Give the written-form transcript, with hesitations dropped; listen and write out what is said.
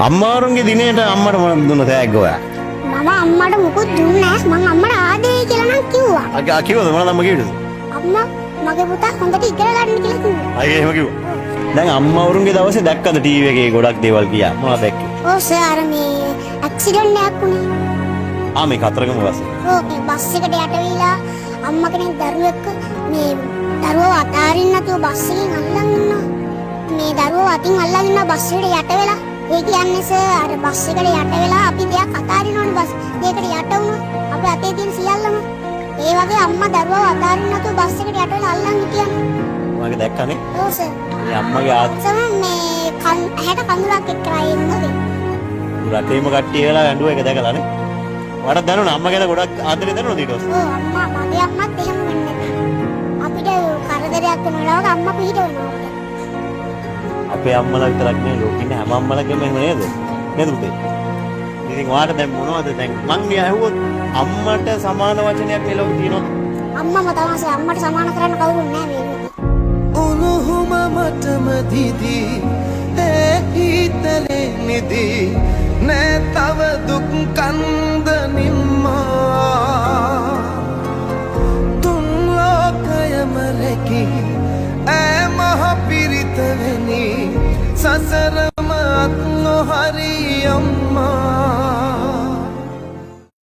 අම්මාරුන්ගේ දිනේට අම්මට මොනවද දුන්න තෑග්ග ඔයා? මම අම්මට මුකුත් දුන්නේ නැහැ. මං අම්මට ආදරේ කියලා නම් කිව්වා. කිව්වද මොනවද අම්මා කිව්වද? අම්මා මගේ පුතා හොඳට ඉගෙන ගන්න කියලා කිව්වා. අයියේ එහෙම කිව්වා. දැන් අම්මවරුන්ගේ දවසේ දැක්කද ටීවී එකේ ගොඩක් දේවල් ගියා. මොනවද දැක්කේ? ඔව් සර් මේ ඇක්සිඩන්ට් එකක් වුණා. මේ කතරගම බස්සේ. ඔව් මේ බස් එකට යට වෙලා අම්මා කෙනෙක් දරුවෙක් මේ දරුවව අතාරින්න නැතුව බස් එකෙන් අල්ලන් ඉන්නවා. මේ දරුවව අතින් අල්ලන් ඉන්නවා බස් එකට යට වෙලා. ඒ කියන්නේ සර් අර බස් එකට යට වෙලා අපි දෙයක් අතාරිනවනේ බස්. ඒකට යට වුණා. අපේ අතේ තියෙන සියල්ලම. ඒ වගේ අම්මා දරුවව අතාරින්න නැතුව බස් එකට යට වෙලා අල්ලන් හිටියනේ. මගේ දැක්කනේ. ඔව් සර්. මේ අම්මගේ සම මේ ඇහැට කඳුලක් එක්කලා ඉන්නද? රටේම කට්ටිය වෙලා ඇඬුව එක දැකලානේ. මට දැනුණා අම්මා ගැන ගොඩක් ආදරේ දැනුණා ඊට පස්සේ. ඔව් අම්මා මගේ අම්මත් එහෙම වෙන්නේ නැහැ. අපිට කරදරයක් වෙන වෙලාවක අම්මා පිට වෙනවා. අපේ අම්මලා විතරක් නෙවෙයි ලෝකෙ ඉන්න හැම අම්මලාගේම එහෙම නේද? නේද පුතේ? ඉතින් ඔයාට දැන් මොනවද දැන් මං ඇහුවොත් අම්මට සමාන වචනයක් මේ ලෝකේ තියෙනවද? අම්මම තමයි අම්මට සමාන කරන්න කවුරුත් නැහැ මේ ලෝකේ. උණුහුම මටම දිදී ඒ හිතලේ නිදී නෑ තව දුක් කන්ද නිම්මා තුන් ලෝකයම රැකී ඈ මහ පිරිත වෙනි සසර